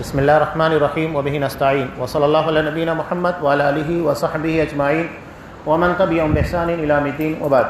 بسم اللہ الرحمن الرحیم وبہ نستعین وصلی اللہ علی نبینا محمد وعلی آلہ وصحبہ اجمعین ومن تبعہم بإحسان الی یوم الدین وبعد۔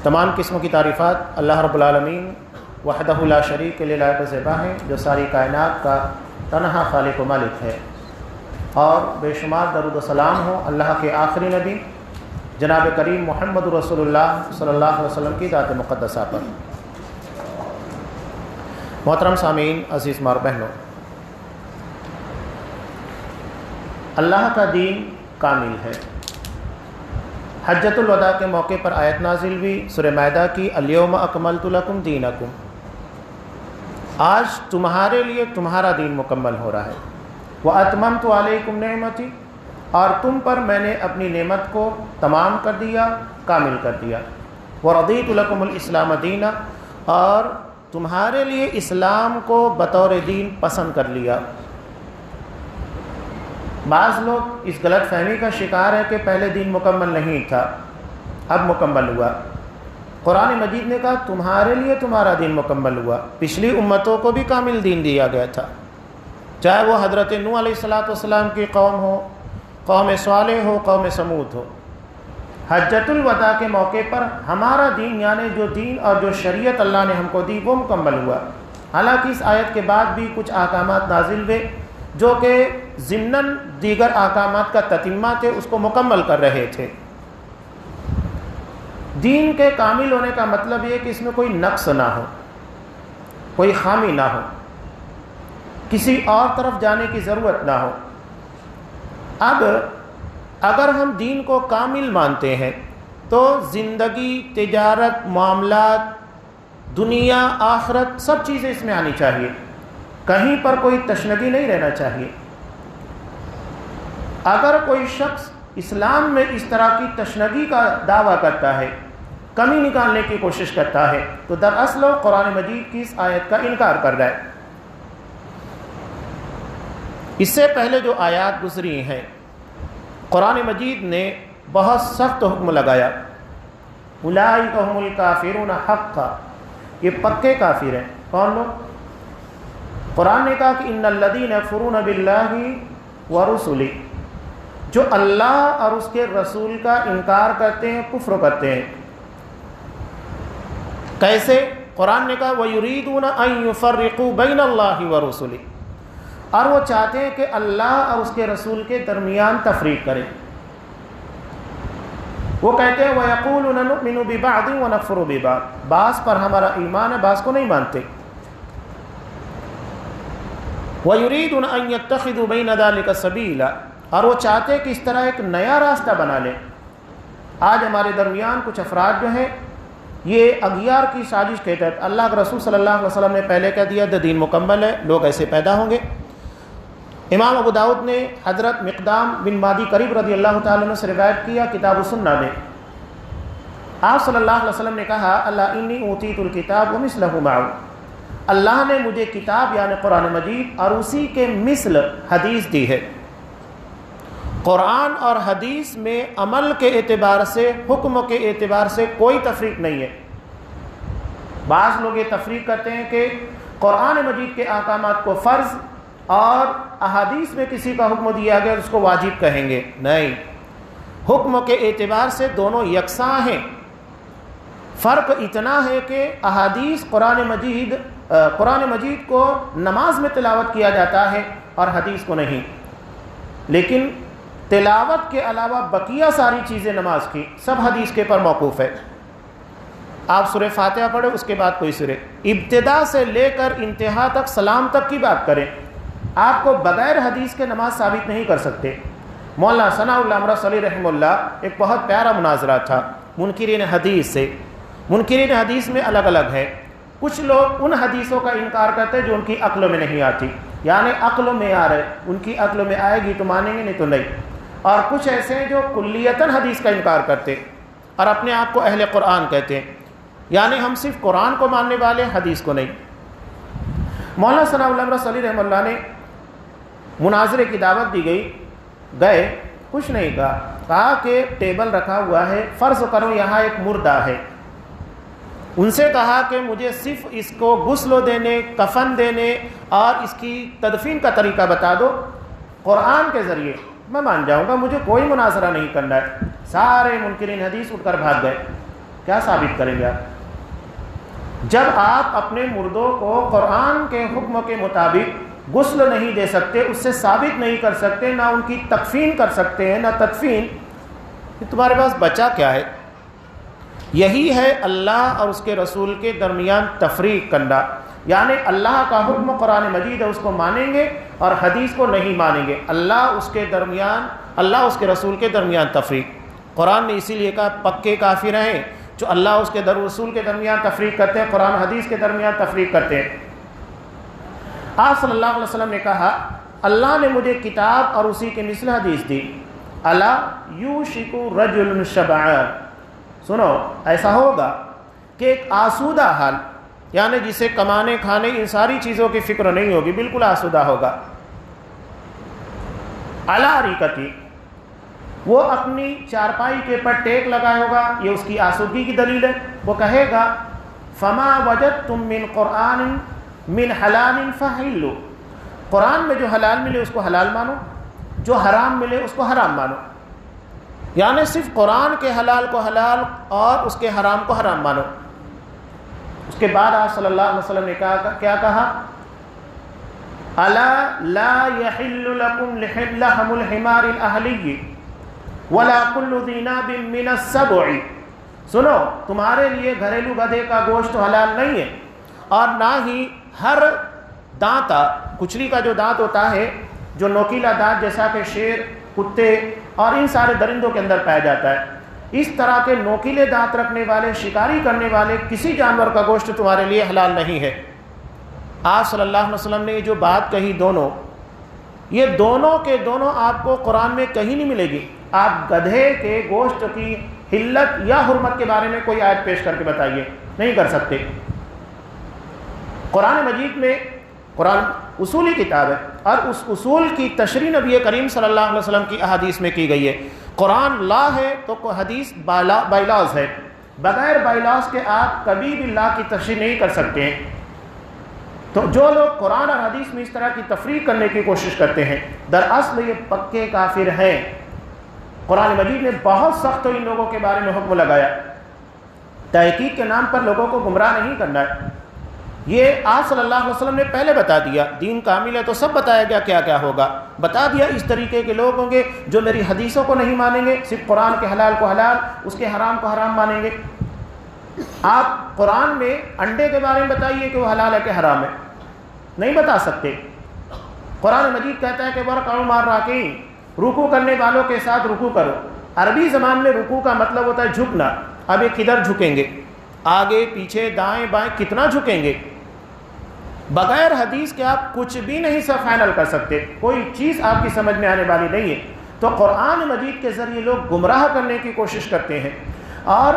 تمام قسموں کی تعریفات اللہ رب العالمین وحدہ لا شریک کے لیے لائق و زیبا ہیں، جو ساری کائنات کا تنہا خالق و مالک ہے، اور بے شمار درود و سلام ہو اللہ کے آخری نبی جناب کریم محمد رسول اللہ صلی اللہ علیہ وسلم کی ذات مقدسہ پر۔ محترم سامعین، عزیز ماں اور بہنوں، اللہ کا دین کامل ہے۔ حجۃ الوداع کے موقع پر آیت نازل ہوئی سورہ مائدہ کی، الیوم اکملت لکم دینکم، آج تمہارے لیے تمہارا دین مکمل ہو رہا ہے۔ واتممت علیکم نعمتی، اور تم پر میں نے اپنی نعمت کو تمام کر دیا، کامل کر دیا۔ ورضیت لکم الاسلام دینا، اور تمہارے لیے اسلام کو بطور دین پسند کر لیا۔ بعض لوگ اس غلط فہمی کا شکار ہے کہ پہلے دین مکمل نہیں تھا، اب مکمل ہوا۔ قرآن مجید نے کہا تمہارے لیے تمہارا دین مکمل ہوا۔ پچھلی امتوں کو بھی کامل دین دیا گیا تھا، چاہے وہ حضرت نوح علیہ السلام کی قوم ہو، قوم صالح ہو، قوم سمود ہو۔ حجۃ الوداع کے موقع پر ہمارا دین، یعنی جو دین اور جو شریعت اللہ نے ہم کو دی، وہ مکمل ہوا۔ حالانکہ اس آیت کے بعد بھی کچھ احکامات نازل ہوئے جو کہ ضمناً دیگر احکامات کا تتمہ تھے، اس کو مکمل کر رہے تھے۔ دین کے کامل ہونے کا مطلب یہ کہ اس میں کوئی نقص نہ ہو، کوئی خامی نہ ہو، کسی اور طرف جانے کی ضرورت نہ ہو۔ اب اگر ہم دین کو کامل مانتے ہیں تو زندگی، تجارت، معاملات، دنیا، آخرت، سب چیزیں اس میں آنی چاہیے، کہیں پر کوئی تشنگی نہیں رہنا چاہیے۔ اگر کوئی شخص اسلام میں اس طرح کی تشنگی کا دعویٰ کرتا ہے، کمی نکالنے کی کوشش کرتا ہے، تو دراصل وہ قرآن مجید کی اس آیت کا انکار کر رہا ہے۔ اس سے پہلے جو آیات گزری ہیں، قرآن مجید نے بہت سخت حکم لگایا، اولئک ھم الکافرون حقا، یہ پکے کافر ہیں۔ کون لوگ؟ قرآن نے کہا کہ ان الذین یکفرون باللہ ورسلہ، جو اللہ اور اس کے رسول کا انکار کرتے ہیں، کفر کرتے ہیں۔ کیسے؟ قرآن نے کہا وَيُرِيدُونَ أَن يُفَرِّقُوا بَيْنَ اللَّهِ وَرُسُلِهِ، اور وہ چاہتے ہیں کہ اللہ اور اس کے رسول کے درمیان تفریق کریں۔ وہ کہتے ہیں وَيَقُولُونَ نُؤْمِنُ بِبَعْضٍ وَنَكْفُرُ بِبَعْضٍ، بعض پر ہمارا ایمان ہے، بعض کو نہیں مانتے۔ وَيُرِيدُونَ أَن يَتَّخِذُوا بَيْنَ ذَلِكَ سَبِيلًا، اور وہ چاہتے ہیں کہ اس طرح ایک نیا راستہ بنا لیں۔ آج ہمارے درمیان کچھ افراد جو ہیں، یہ اغیار کی سازش کے تحت، اللہ کے رسول صلی اللہ علیہ وسلم نے پہلے کہہ دیا دین مکمل ہے، لوگ ایسے پیدا ہوں گے۔ امام ابو داؤد نے حضرت مقدام بن مادی قریب رضی اللہ تعالیٰ عنہ سے روایت کیا کتاب السنہ میں، آپ صلی اللہ علیہ وسلم نے کہا اللہ انی اوتیت الکتاب ومثلہ معہ، اللہ نے مجھے کتاب یعنی قرآن مجید اور اسی کے مثل حدیث دی ہے۔ قرآن اور حدیث میں عمل کے اعتبار سے، حکم کے اعتبار سے کوئی تفریق نہیں ہے۔ بعض لوگ یہ تفریق کرتے ہیں کہ قرآن مجید کے احکامات کو فرض اور احادیث میں کسی کا حکم دیا گیا اس کو واجب کہیں گے۔ نہیں، حکم کے اعتبار سے دونوں یکساں ہیں۔ فرق اتنا ہے کہ احادیث قرآن مجید کو نماز میں تلاوت کیا جاتا ہے اور حدیث کو نہیں، لیکن تلاوت کے علاوہ بقیہ ساری چیزیں نماز کی سب حدیث کے پر موقوف ہے۔ آپ سورہ فاتحہ پڑھیں، اس کے بعد کوئی سورہ، ابتدا سے لے کر انتہا تک سلام تک کی بات کریں، آپ کو بغیر حدیث کے نماز ثابت نہیں کر سکتے۔ مولانا ثناء اللہ امرا صلی رحمہ اللہ ایک بہت پیارا مناظرہ تھا منکرین حدیث سے۔ منکرین حدیث میں الگ الگ ہے، کچھ لوگ ان حدیثوں کا انکار کرتے ہیں جو ان کی عقل میں نہیں آتی، یعنی عقل میں آ رہے، ان کی عقل میں آئے گی تو مانیں گے، نہیں تو نہیں۔ اور کچھ ایسے ہیں جو کلیتاً حدیث کا انکار کرتے اور اپنے آپ کو اہل قرآن کہتے ہیں، یعنی ہم صرف قرآن کو ماننے والے، حدیث کو نہیں۔ مولانا ثناء اللہ امرا صلی رحمہ اللہ نے مناظرے کی دعوت دی گئے، کچھ نہیں کہا کہ ٹیبل رکھا ہوا ہے، فرض کرو یہاں ایک مردہ ہے، ان سے کہا کہ مجھے صرف اس کو غسل دینے، کفن دینے اور اس کی تدفین کا طریقہ بتا دو، قرآن کے ذریعے میں مان جاؤں گا، مجھے کوئی مناظرہ نہیں کرنا ہے۔ سارے منکرین حدیث اٹھ کر بھاگ گئے۔ کیا ثابت کریں گے آپ؟ جب آپ اپنے مردوں کو قرآن کے حکم کے مطابق غسل نہیں دے سکتے، اس سے ثابت نہیں کر سکتے، نہ ان کی تکفین کر سکتے ہیں نہ تدفین، تمہارے پاس بچا کیا ہے؟ یہی ہے اللہ اور اس کے رسول کے درمیان تفریق کرنا، یعنی اللہ کا حکم قرآن مجید ہے، اس کو مانیں گے اور حدیث کو نہیں مانیں گے۔ اللہ اس کے رسول کے درمیان تفریق۔ قرآن نے اسی لیے کہا پکے کافر ہیں جو اللہ اس کے رسول کے درمیان تفریق کرتے ہیں، قرآن حدیث کے درمیان تفریق کرتے ہیں۔ آپ صلی اللہ علیہ وسلم نے کہا اللہ نے مجھے کتاب اور اسی کے مثل حدیث دی، الا یوشک رجل شبعان، سنو ایسا ہوگا کہ ایک آسودہ حال، یعنی جسے کمانے کھانے ان ساری چیزوں کی فکر نہیں ہوگی، بالکل آسودہ ہوگا، علی ریکتی، وہ اپنی چارپائی کے پر ٹیک لگائے ہوگا، یہ اس کی آسودگی کی دلیل ہے۔ وہ کہے گا فما وجدتم من قرآن من حلال فحلوا، قرآن میں جو حلال ملے اس کو حلال مانو، جو حرام ملے اس کو حرام مانو، یعنی صرف قرآن کے حلال کو حلال اور اس کے حرام کو حرام مانو۔ اس کے بعد آپ صلی اللہ علیہ وسلم نے کیا کہا؟ الا لا يحل لكم لحم الحمار الاهلي ولا كل ذي ناب من السبع، سنو تمہارے لیے گھریلو گدھے کا گوشت حلال نہیں ہے، اور نہ ہی ہر دانتا، کچلی کا جو دانت ہوتا ہے، جو نوکیلا دانت جیسا کہ شیر، کتے اور ان سارے درندوں کے اندر پایا جاتا ہے، اس طرح کے نوکیلے دانت رکھنے والے، شکاری کرنے والے کسی جانور کا گوشت تمہارے لیے حلال نہیں ہے۔ آپ صلی اللہ علیہ وسلم نے یہ جو بات کہی یہ دونوں کے دونوں آپ کو قرآن میں کہیں نہیں ملے گی۔ آپ گدھے کے گوشت کی حلت یا حرمت کے بارے میں کوئی آیت پیش کر کے بتائیے، نہیں کر سکتے۔ قرآن مجید میں، قرآن اصولی کتاب ہے اور اس اصول کی تشریح نبی کریم صلی اللہ علیہ وسلم کی احادیث میں کی گئی ہے۔ قرآن لا ہے تو حدیث بائلاز ہے، بغیر بائلاز کے آپ کبھی بھی لا کی تشریح نہیں کر سکتے ہیں۔ تو جو لوگ قرآن اور حدیث میں اس طرح کی تفریق کرنے کی کوشش کرتے ہیں، دراصل یہ پکے کافر ہیں۔ قرآن مجید نے بہت سخت ان لوگوں کے بارے میں حکم لگایا، تحقیق کے نام پر لوگوں کو گمراہ نہیں کرنا ہے۔ یہ آپ صلی اللہ علیہ وسلم نے پہلے بتا دیا، دین کامل ہے تو سب بتایا گیا کیا کیا ہوگا، بتا دیا اس طریقے کے لوگ ہوں گے جو میری حدیثوں کو نہیں مانیں گے، صرف قرآن کے حلال کو حلال، اس کے حرام کو حرام مانیں گے۔ آپ قرآن میں انڈے کے بارے میں بتائیے کہ وہ حلال ہے کہ حرام ہے، نہیں بتا سکتے۔ قرآن مجید کہتا ہے کہ ورکعوا مع الراکعین، رکوع کرنے والوں کے ساتھ رکوع کرو۔ عربی زبان میں رکوع کا مطلب ہوتا ہے جھکنا۔ اب یہ کدھر جھکیں گے؟ آگے پیچھے دائیں بائیں کتنا جھکیں گے؟ بغیر حدیث کے آپ کچھ بھی نہیں سب فائنل کر سکتے، کوئی چیز آپ کی سمجھ میں آنے والی نہیں ہے۔ تو قرآن مجید کے ذریعے لوگ گمراہ کرنے کی کوشش کرتے ہیں، اور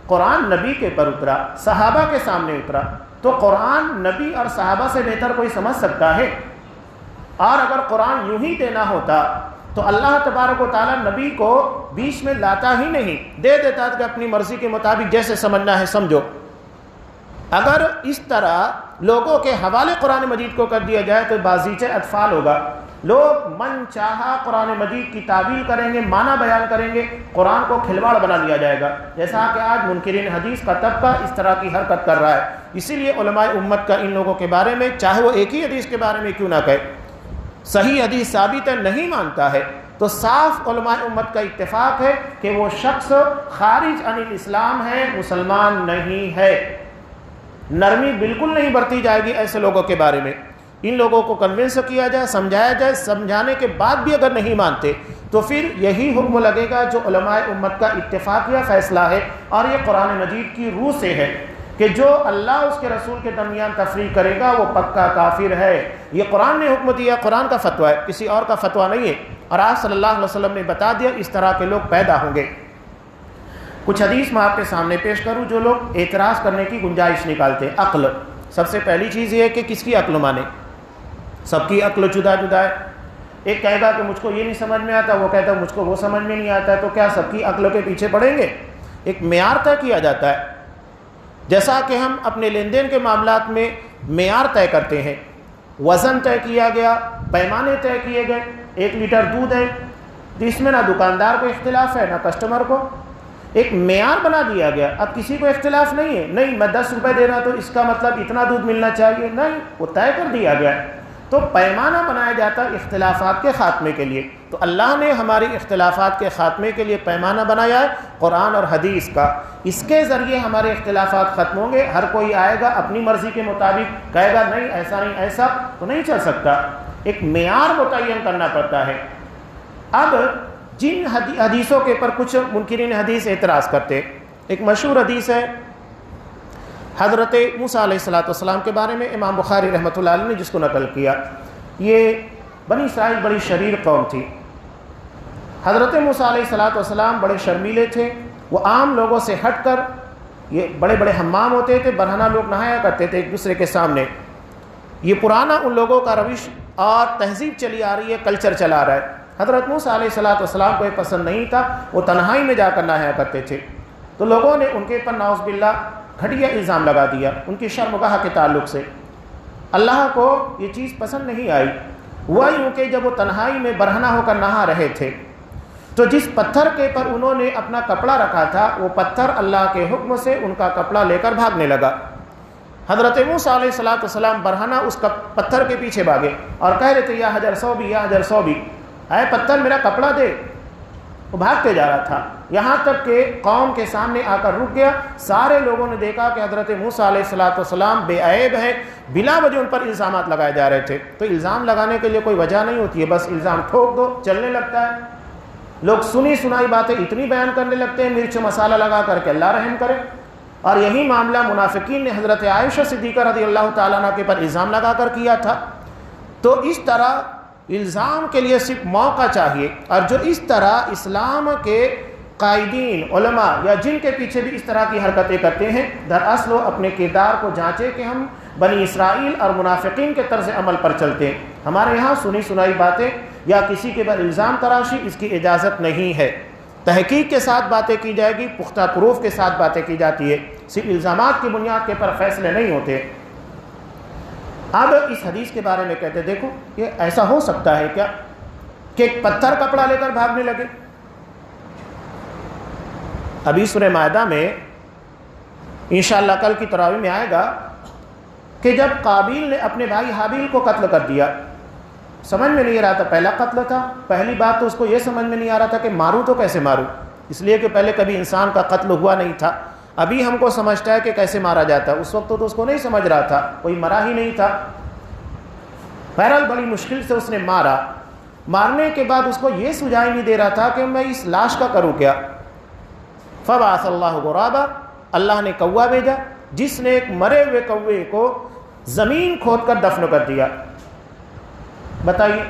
قرآن نبی کے پر اترا، صحابہ کے سامنے اترا، تو قرآن نبی اور صحابہ سے بہتر کوئی سمجھ سکتا ہے؟ اور اگر قرآن یوں ہی دینا ہوتا تو اللہ تبارک و تعالیٰ نبی کو بیچ میں لاتا ہی نہیں، دے دیتا کہ اپنی مرضی کے مطابق جیسے سمجھنا ہے سمجھو۔ اگر اس طرح لوگوں کے حوالے قرآن مجید کو کر دیا جائے تو بازیچے اطفال ہوگا، لوگ من چاہا قرآن مجید کی تعویل کریں گے، معنی بیان کریں گے، قرآن کو کھلواڑ بنا لیا جائے گا، جیسا کہ آج منکرین حدیث کا طبقہ اس طرح کی حرکت کر رہا ہے۔ اسی لیے علماء امت کا ان لوگوں کے بارے میں، چاہے وہ ایک ہی حدیث کے بارے میں کیوں نہ کہے، صحیح حدیث ثابت ہے نہیں مانتا ہے تو صاف علماء امت کا اتفاق ہے کہ وہ شخص خارج عن الاسلام ہے، مسلمان نہیں ہے۔ نرمی بالکل نہیں برتی جائے گی ایسے لوگوں کے بارے میں۔ ان لوگوں کو کنونس کیا جائے، سمجھایا جائے، سمجھانے کے بعد بھی اگر نہیں مانتے تو پھر یہی حکم لگے گا جو علماء امت کا اتفاقیہ فیصلہ ہے، اور یہ قرآن مجید کی روح سے ہے کہ جو اللہ اس کے رسول کے درمیان تفریق کرے گا وہ پکا کافر ہے۔ یہ قرآن نے حکم دیا، قرآن کا فتویٰ ہے، کسی اور کا فتویٰ نہیں ہے، اور آپ صلی اللہ علیہ وسلم نے بتا دیا اس طرح کے لوگ پیدا ہوں گے۔ کچھ حدیث میں آپ کے سامنے پیش کروں جو لوگ اعتراض کرنے کی گنجائش نکالتے ہیں۔ عقل، سب سے پہلی چیز یہ ہے کہ کس کی عقل مانے؟ سب کی عقل جدا جدا ہے۔ ایک کہے گا کہ مجھ کو یہ نہیں سمجھ میں آتا، وہ کہتا ہے مجھ کو وہ سمجھ میں نہیں آتا ہے، تو کیا سب کی عقل کے پیچھے پڑیں گے؟ ایک معیار طے کیا جاتا ہے۔ جیسا کہ ہم اپنے لین دین کے معاملات میں معیار طے کرتے ہیں، وزن طے کیا گیا، پیمانے طے کیے گئے، 1 لیٹر دودھ ہے تو اس میں نہ دکاندار کو اختلاف ہے نہ کسٹمر کو، ایک معیار بنا دیا گیا. اب کسی کو اختلاف نہیں ہے، نہیں میں 10 روپے دے رہا تو اس کا مطلب اتنا دودھ ملنا چاہیے، نہیں، وہ طے کر دیا گیا. تو پیمانہ بنایا جاتا ہے اختلافات کے خاتمے کے لیے. تو اللہ نے ہماری اختلافات کے خاتمے کے لیے پیمانہ بنایا ہے قرآن اور حدیث کا. اس کے ذریعے ہمارے اختلافات ختم ہوں گے. ہر کوئی آئے گا اپنی مرضی کے مطابق کہے گا نہیں ایسا نہیں ایسا، تو نہیں چل سکتا. ایک معیار متعین کرنا پڑتا ہے. اب جن حدیثوں کے پر کچھ منکرین حدیث اعتراض کرتے، ایک مشہور حدیث ہے حضرت موسیٰ علیہ السلام کے بارے میں، امام بخاری رحمۃ اللہ علیہ نے جس کو نقل کیا. یہ بنی اسرائیل بڑی شریر قوم تھی. حضرت موسیٰ علیہ السلام بڑے شرمیلے تھے. وہ عام لوگوں سے ہٹ کر، یہ بڑے بڑے حمام ہوتے تھے، برہنہ لوگ نہایا کرتے تھے ایک دوسرے کے سامنے. یہ پرانا ان لوگوں کا روش اور تہذیب چلی آ رہی ہے، کلچر چلا رہا ہے. حضرت موسیٰ علیہ السلام کو یہ پسند نہیں تھا، وہ تنہائی میں جا کر نہایا کرتے تھے. تو لوگوں نے ان کے پر نعوذ باللہ گھٹیا الزام لگا دیا ان کی شرمگاہ کے تعلق سے. اللہ کو یہ چیز پسند نہیں آئی. ہوا یوں کہ جب وہ تنہائی میں برہنہ ہو کر نہا رہے تھے تو جس پتھر کے پر انہوں نے اپنا کپڑا رکھا تھا، وہ پتھر اللہ کے حکم سے ان کا کپڑا لے کر بھاگنے لگا. حضرت موسیٰ علیہ السلام برہنہ اس پتھر کے پیچھے بھاگے اور کہہ رہے تھے یا حجر صوبی یا حجر صوبی، اے پتھر میرا کپڑا دے. وہ بھاگتے جا رہا تھا، یہاں تک کہ قوم کے سامنے آ کر رک گیا. سارے لوگوں نے دیکھا کہ حضرت موسیٰ علیہ السلام بے عیب ہیں، بلا وجہ ان پر الزامات لگائے جا رہے تھے. تو الزام لگانے کے لیے کوئی وجہ نہیں ہوتی ہے، بس الزام ٹھوک دو، چلنے لگتا ہے. لوگ سنی سنائی باتیں اتنی بیان کرنے لگتے ہیں مرچ مسالہ لگا کر کے اللہ رحم کرے. اور یہی معاملہ منافقین نے حضرت عائشہ صدیقہ رضی اللہ تعالیٰ عنہ کے پر الزام لگا کر کیا تھا. تو اس طرح الزام کے لیے صرف موقع چاہیے. اور جو اس طرح اسلام کے قائدین علماء یا جن کے پیچھے بھی اس طرح کی حرکتیں کرتے ہیں، دراصل وہ اپنے کردار کو جانچے کہ ہم بنی اسرائیل اور منافقین کے طرز عمل پر چلتے ہیں. ہمارے یہاں سنی سنائی باتیں یا کسی کے پر الزام تراشی اس کی اجازت نہیں ہے. تحقیق کے ساتھ باتیں کی جائے گی، پختہ پروف کے ساتھ باتیں کی جاتی ہے، صرف الزامات کی بنیاد کے پر فیصلے نہیں ہوتے. اب اس حدیث کے بارے میں کہتے دیکھو یہ ایسا ہو سکتا ہے کیا کہ ایک پتھر کپڑا لے کر بھاگنے لگے. ابھی سورہ مائدہ میں انشاءاللہ کل کی تراویح میں آئے گا کہ جب قابیل نے اپنے بھائی حابیل کو قتل کر دیا، سمجھ میں نہیں رہا تھا، پہلا قتل تھا. پہلی بات تو اس کو یہ سمجھ میں نہیں آ رہا تھا کہ ماروں تو کیسے ماروں، اس لیے کہ پہلے کبھی انسان کا قتل ہوا نہیں تھا. ابھی ہم کو سمجھتا ہے کہ کیسے مارا جاتا ہے، اس وقت تو اس کو نہیں سمجھ رہا تھا، کوئی مرا ہی نہیں تھا. بہرحال بڑی مشکل سے اس نے مارا. مارنے کے بعد اس کو یہ سجائی نہیں دے رہا تھا کہ میں اس لاش کا کروں کیا. فبعث اللہ غرابا، اللہ نے کوا بھیجا جس نے ایک مرے ہوئے کوے کو زمین کھود کر دفن کر دیا. بتائیے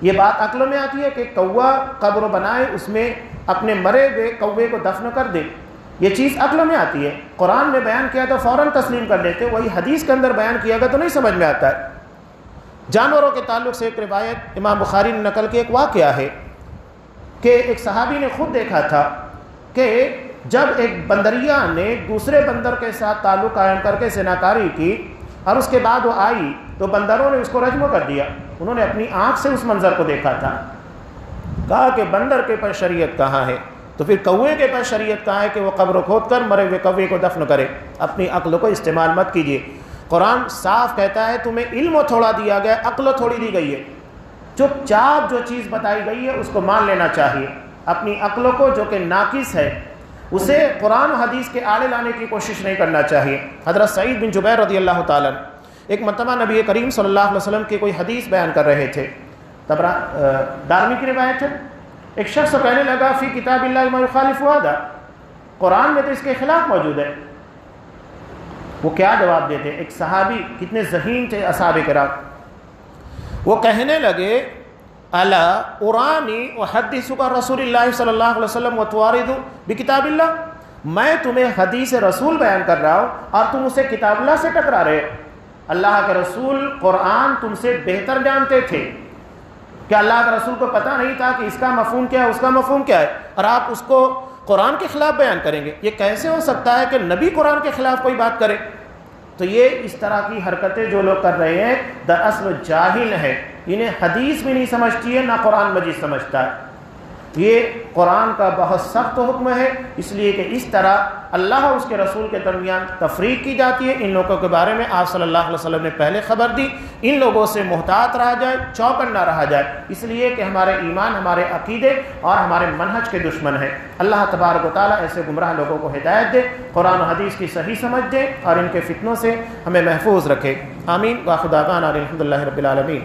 یہ بات عقل میں آتی ہے کہ کوا قبر بنائے اس میں اپنے مرے ہوئے کوے کو دفن کر دے؟ یہ چیز عقل میں آتی ہے؟ قرآن میں بیان کیا تو فوراً تسلیم کر لیتے، وہی حدیث کے اندر بیان کیا گیا تو نہیں سمجھ میں آتا ہے. جانوروں کے تعلق سے ایک روایت امام بخاری نے نقل کی، ایک واقعہ ہے کہ ایک صحابی نے خود دیکھا تھا کہ جب ایک بندریہ نے دوسرے بندر کے ساتھ تعلق قائم کر کے زناکاری کی اور اس کے بعد وہ آئی تو بندروں نے اس کو رجم کر دیا. انہوں نے اپنی آنکھ سے اس منظر کو دیکھا تھا. کہا کہ بندر کے پر شریعت کہاں ہے، تو پھر کوے کے پاس شریعت کہاں ہے کہ وہ قبر کھود کر مرے ہوئے کوے کو دفن کرے. اپنی عقل کو استعمال مت کیجیے. قرآن صاف کہتا ہے تمہیں علم تھوڑا دیا گیا، عقل تھوڑی دی گئی ہے. چپ چاپ جو چیز بتائی گئی ہے اس کو مان لینا چاہیے. اپنی عقل کو جو کہ ناقص ہے اسے قرآن و حدیث کے آڑے لانے کی کوشش نہیں کرنا چاہیے. حضرت سعید بن جبیر رضی اللہ تعالیٰ ایک مرتبہ نبی کریم صلی اللہ علیہ وسلم کی کوئی حدیث بیان کر رہے تھے. دارمی کی روایت ہے، ایک شخص کہنے لگا فی کتاب اللہ ما یخالف هذا، قرآن میں تو اس کے خلاف موجود ہے. وہ کیا جواب دیتے؟ ایک صحابی کتنے ذہین تھے اصحاب کرام، وہ کہنے لگے الا ارانی احدثک رسول اللہ صلی اللہ علیہ وسلم وتوارد بکتاب اللہ، میں تمہیں حدیث رسول بیان کر رہا ہوں اور تم اسے کتاب اللہ سے ٹکرا رہے ہو. اللہ کے رسول قرآن تم سے بہتر جانتے تھے. کیا اللہ کے رسول کو پتہ نہیں تھا کہ اس کا مفہوم کیا ہے اس کا مفہوم کیا ہے، اور آپ اس کو قرآن کے خلاف بیان کریں گے. یہ کیسے ہو سکتا ہے کہ نبی قرآن کے خلاف کوئی بات کرے؟ تو یہ اس طرح کی حرکتیں جو لوگ کر رہے ہیں دراصل جاہل ہے، انہیں حدیث بھی نہیں سمجھتی ہے، نہ قرآن مجید سمجھتا ہے. یہ قرآن کا بہت سخت حکم ہے، اس لیے کہ اس طرح اللہ اور اس کے رسول کے درمیان تفریق کی جاتی ہے. ان لوگوں کے بارے میں آپ صلی اللہ علیہ وسلم نے پہلے خبر دی. ان لوگوں سے محتاط رہا جائے، چوکن نہ رہا جائے، اس لیے کہ ہمارے ایمان، ہمارے عقیدے اور ہمارے منہج کے دشمن ہیں. اللہ تبارک و تعالیٰ ایسے گمراہ لوگوں کو ہدایت دے، قرآن و حدیث کی صحیح سمجھ دے اور ان کے فتنوں سے ہمیں محفوظ رکھے. آمین. واخر دعوانا الحمد للہ رب العالمین.